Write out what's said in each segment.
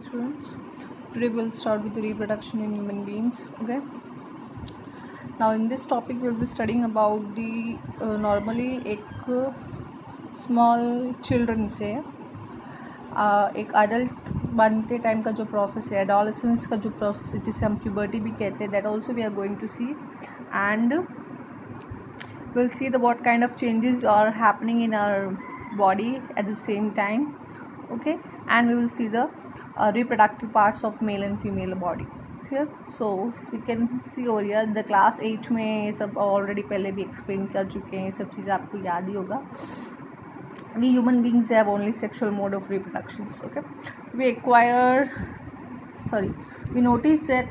students. Today we'll start with the reproduction in human beings. Okay. Now in this topic we'll be studying about the normally एक small children से एक adult बनते time का जो process है, adolescence का जो प्रोसेस है जिसे हम puberty भी कहते हैं, that also we are going to see, and we'll see the what kind of changes are happening in our body at the same time. Okay, and we will see the reproductive parts of male and female body. Clear? So you can see over here the class 8 में ये सब already पहले भी explain कर चुके हैं, ये सब चीज़ें आपको याद ही होगा. We human beings have only sexual mode of reproduction. Okay, we notice that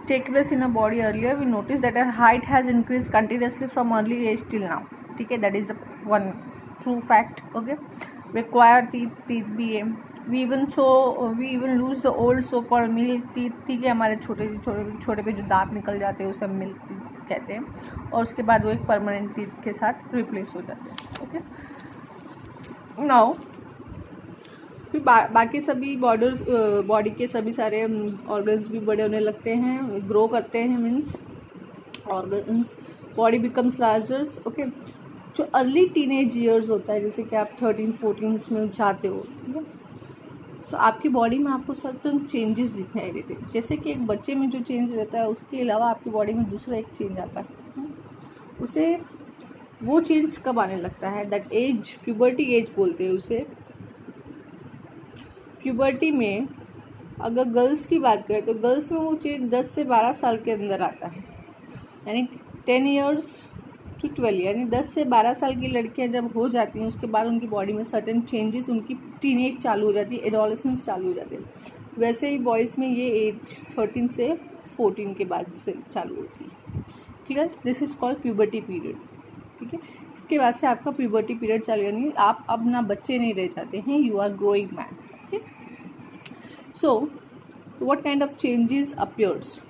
take place in a body earlier. We notice that our height has increased continuously from early age till now. Okay, that is the one true fact. Okay, we acquire teeth भी है. We even lose the old so-called milk teeth. ठीक है, हमारे छोटे पे जो दांत निकल जाते हैं उसे हम मिल्क टीथ कहते हैं, और उसके बाद वो एक परमानेंट टीथ के साथ रिप्लेस हो जाते हैं. ओके, नाउ फिर बाकी सभी बॉडी के सभी सारे ऑर्गन्स भी बड़े होने लगते हैं, ग्रो करते हैं. Means organs body becomes larger. Okay, जो अर्ली टीनेज ईयर्स होता है, जैसे कि आप 13-14 में जाते हो, ठीक है, तो आपकी बॉडी में आपको सर्टन चेंजेस दिखाई देते हैं. जैसे कि एक बच्चे में जो चेंज रहता है उसके अलावा आपकी बॉडी में दूसरा एक चेंज आता है. उसे वो चेंज कब आने लगता है? दैट एज प्यूबर्टी एज बोलते हैं उसे. प्यूबर्टी में अगर गर्ल्स की बात करें तो गर्ल्स में वो चेंज 10 से 12 साल के अंदर आता है, यानी 10 years to 12, यानी 10 से 12 साल की लड़कियां जब हो जाती हैं उसके बाद उनकी बॉडी में सर्टेन चेंजेस, उनकी टीनेज चालू हो जाती है, एडोलेसेंस चालू हो जाती है. वैसे ही बॉयज़ में ये एज 13 से 14 के बाद से चालू होती है. Clear? This is called puberty period. ठीक है, इसके बाद से आपका प्यूबर्टी पीरियड चालू, यानी आप अब ना बच्चे नहीं रह जाते हैं, यू आर ग्रोइंग मैन. ठीक, so what kind of changes appears?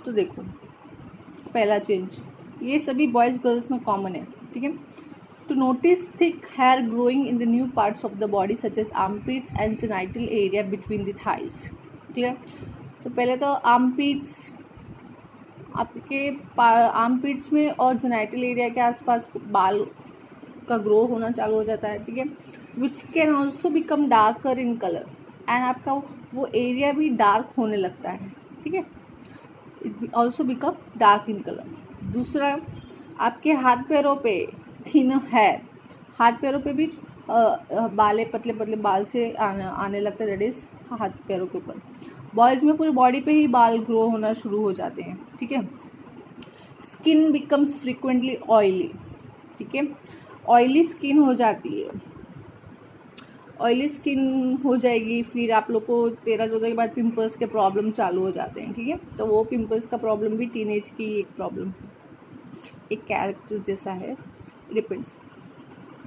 तो देखो, पहला चेंज ये सभी बॉयज़ गर्ल्स में कॉमन है. ठीक है, to notice thick hair growing in the new parts of the body such as armpits and genital area between the thighs. Clear? तो पहले तो आर्मपिट्स, आपके आर्मपिट्स में और जेनाइटल एरिया के आसपास बाल का ग्रो होना चालू हो जाता है. ठीक है, which can also become darker in colour, and आपका वो एरिया भी डार्क होने लगता है. ठीक है, it also become dark in colour. दूसरा, आपके हाथ पैरों पे थिन हेयर, हाथ पैरों पे भी बाले पतले पतले बाल से आने लगता है. दैट इज हाथ पैरों के ऊपर. बॉयज़ में पूरी बॉडी पे ही बाल ग्रो होना शुरू हो जाते हैं. ठीक है, स्किन बिकम्स फ्रिक्वेंटली ऑयली. ठीक है, ऑयली स्किन हो जाती है, ऑयली स्किन हो जाएगी. फिर आप लोग को 13-14 के बाद पिंपल्स के प्रॉब्लम चालू हो जाते हैं. ठीक है, तो वो पिंपल्स का प्रॉब्लम भी टीनेज की एक प्रॉब्लम, एक कैरेक्टर जैसा है, डिपेंड्स.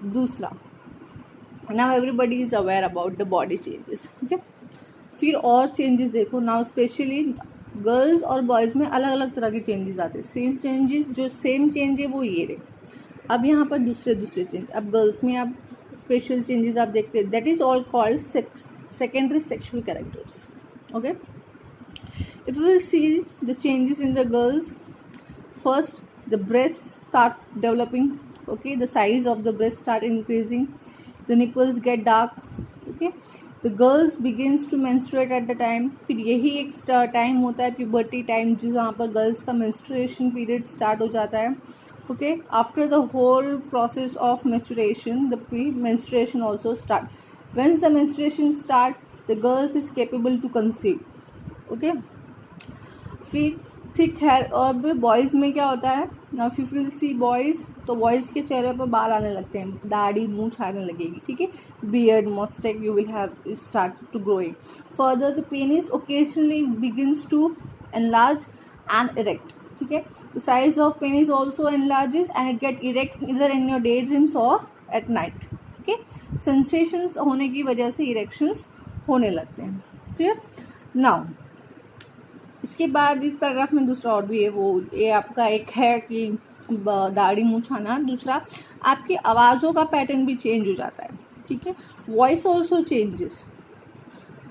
दूसरा, now everybody is aware about the body changes. ठीक है, फिर और चेंजेस देखो. नाउ स्पेशली गर्ल्स और बॉयज़ में अलग अलग तरह के चेंजेस आते हैं. सेम चेंजेस, जो सेम चेंज है वो ये रहे. अब यहाँ पर दूसरे चेंज. अब गर्ल्स में आप स्पेशल चेंजेस आप देखते हैं, that is all called secondary sexual characters. Okay, if you will see the changes in the girls, first the breasts start developing. Okay, the size of the breast start increasing, the nipples get dark. Okay, the girls begins to menstruate at the time. फिर यही एक time होता है puberty time, जहाँ पर girls का menstruation period start हो जाता है. Okay, after the whole process of menstruation, the pre-menstruation also start. Once the menstruation start, the girls is capable to conceive. Okay, फिर थिक हेयर. और बॉयज़ में क्या होता है? Now if you see boys, तो बॉयज़ के चेहरे पर बाल आने लगते हैं, दाढ़ी मूंछ आने लगेगी. ठीक है, beard moustache you will have start to growing. Further the penis occasionally begins to enlarge and erect. ठीक है, the size of penis also enlarges and it get erect इधर इन योर डे ड्रीम्स और at night. Okay, sensations होने की वजह से erections होने लगते हैं. क्लियर? नाउ इसके बाद इस पैराग्राफ में दूसरा और भी है, वो ये आपका एक है कि दाढ़ी मूंछ आना. दूसरा, आपकी आवाज़ों का पैटर्न भी चेंज हो जाता है. ठीक है। वॉइस ऑल्सो चेंजेस,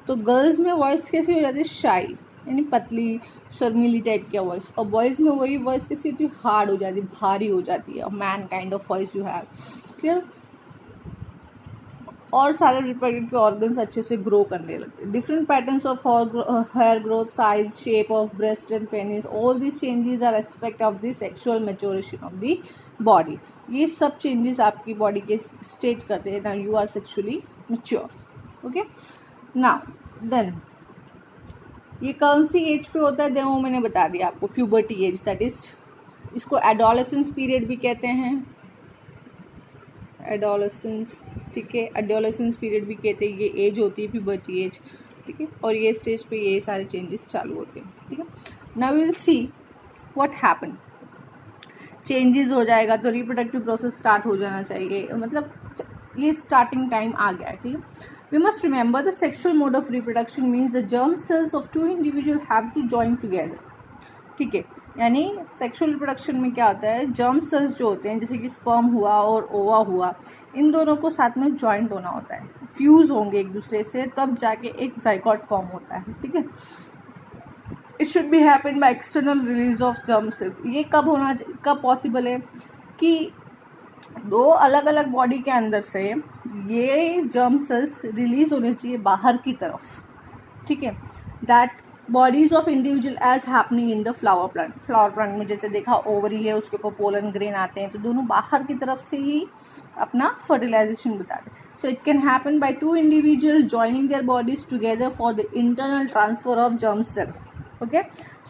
तो गर्ल्स में वॉइस कैसी हो जाती है, शाई यानी पतली शर्मीली टाइप की वॉइस, और बॉयज़ में वही वॉइस कैसी होती है, हार्ड हो जाती है, भारी हो जाती है, man kind of voice you have. Clear. और सारे रिप्रोडक्टिव के ऑर्गन्स अच्छे से ग्रो करने लगते हैं। Different patterns of hair growth, size, shape of breast and penis, all this changes are aspect of the sexual maturation of the body. ये सब चेंजेस आपकी बॉडी के स्टेट करते हैं, now you are sexually mature. Okay, now then ये कौन सी as पे होता है, देन वो मैंने बता दिया आपको, प्यूबर्टी एज, दैट इज, इसको एडोलेसेंस पीरियड भी कहते हैं, एडोलेसेंस, ठीक है, एडोलेसेंस पीरियड भी कहते हैं, ये एज होती है प्यूबर्टी एज, ठीक है, और ये स्टेज पे ये सारे चेंजेस चालू होते हैं, ठीक है। Now we will see what happen, changes हो जाएगा तो रिप्रोडक्टिव प्रोसेस स्टार्ट हो जाना चाहिए, मतलब ये स्टार्टिंग टाइम आ गया है, ठीक है। We must remember the sexual mode of reproduction means the germ cells of two individuals have to join together, ठीक है। यानी सेक्सुअल रिप्रोडक्शन में क्या होता है, जर्म सेल्स जो होते हैं जैसे कि स्पर्म हुआ और ओवा हुआ, इन दोनों को साथ में जॉइंट होना होता है, फ्यूज होंगे एक दूसरे से, तब जाके एक जाइगोट फॉर्म होता है, ठीक है। It should be happen by external release of germ cells. ये कब पॉसिबल है कि दो अलग अलग बॉडी के अंदर से ये जर्म सेल्स रिलीज होने चाहिए बाहर की तरफ, ठीक है। That bodies of individual as happening in the flower plant, flower plant में जैसे देखा ओवरी है, उसके ऊपर पोलन ग्रेन आते हैं, तो दोनों बाहर की तरफ से ही अपना फर्टिलाइजेशन बताते हैं। So it can happen by two individual joining their bodies together for the internal transfer of germ cell. Okay,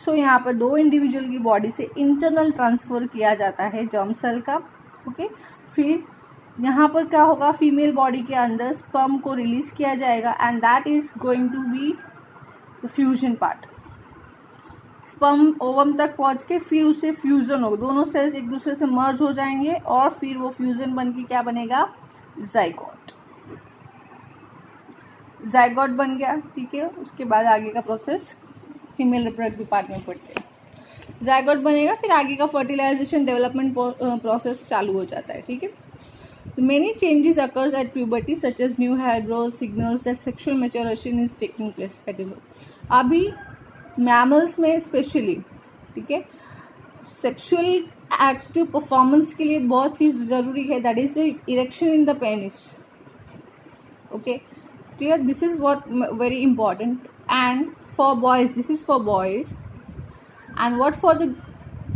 so यहाँ पर दो इंडिविजुअल की बॉडी से इंटरनल ट्रांसफर किया जाता है जर्म सेल का। ओके, फिर यहाँ पर क्या होगा, फीमेल बॉडी के अंदर स्पर्म को रिलीज किया जाएगा and that is going to be the fusion part. Sperm ovum तक पहुँच के फिर उसे फ्यूजन होगा, दोनों सेल्स एक दूसरे से मर्ज हो जाएंगे और फिर वो फ्यूजन बन के क्या बनेगा, जाइगोट। जाइगोट बन गया, ठीक है। उसके बाद आगे का प्रोसेस फीमेल रिप्रोडक्टिव पार्ट में पढ़ते हैं। जाइगोट बनेगा, फिर आगे का फर्टिलाइजेशन डेवलपमेंट प्रोसेस चालू हो जाता है, ठीक है। Many changes occurs at puberty such as new hair growth signals that sexual maturation is taking place, that is all। अभी मैमल्स में स्पेशली, ठीक है, सेक्सुअल एक्टिव परफॉर्मेंस के लिए बहुत चीज़ ज़रूरी है, that is the erection in the penis. Okay, clear, this is what very important, and for boys this is for boys, and what for the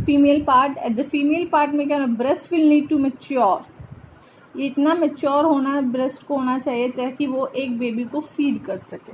female part, at the female part में क्या, breast will need to mature, ये इतना mature होना breast को होना चाहिए ताकि वो एक बेबी को फीड कर सके,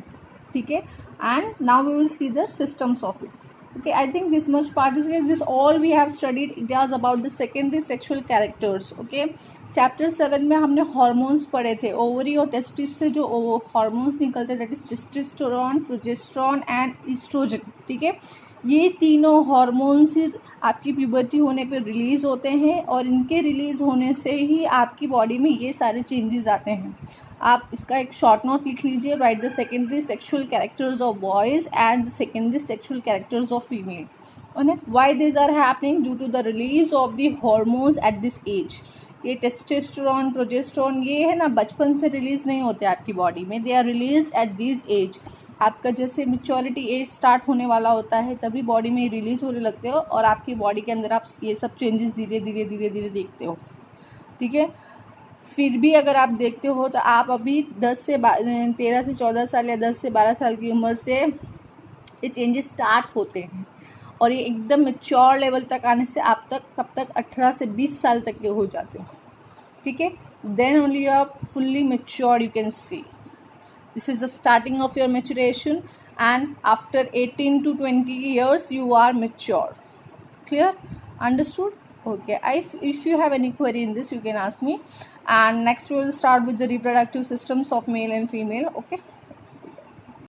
ठीक है। And now we will see the systems of it. Okay, I think this much part is this all we have studied, it was about the secondary sexual characters. Okay, chapter 7 में हमने hormones पढ़े थे, ovary और testis से जो hormones निकलते हैं that is testosterone, progesterone and oestrogen, ठीक है। ये तीनों हार्मोन्स आपकी प्यूबर्टी होने पे रिलीज़ होते हैं और इनके रिलीज़ होने से ही आपकी बॉडी में ये सारे चेंजेस आते हैं। आप इसका एक शॉर्ट नोट लिख लीजिए, write the secondary sexual characters of boys and the secondary sexual characters of female, और why this are happening due to the release of the hormones at this age. ये testosterone, progesterone, ये है ना, बचपन से release नहीं होते आपकी बॉडी में, they are release at this age. आपका जैसे मेच्योरिटी एज स्टार्ट होने वाला होता है तभी बॉडी में रिलीज़ होने लगते हो और आपकी बॉडी के अंदर आप ये सब चेंजेस धीरे धीरे धीरे धीरे देखते हो, ठीक है। फिर भी अगर आप देखते हो तो आप अभी 13 से 14 साल या 10 से 12 साल की उम्र से ये चेंजेस स्टार्ट होते हैं और ये एकदम मेच्योर लेवल तक आने से आप कब तक 18 से 20 साल तक के हो जाते हो, ठीक है। Then only you are fully mature, you can see this is the starting of your maturation, and after 18 to 20 years you are mature. Clear? Understood? Okay, if you have any query in this you can ask me, and next we will start with the reproductive systems of male and female. Okay.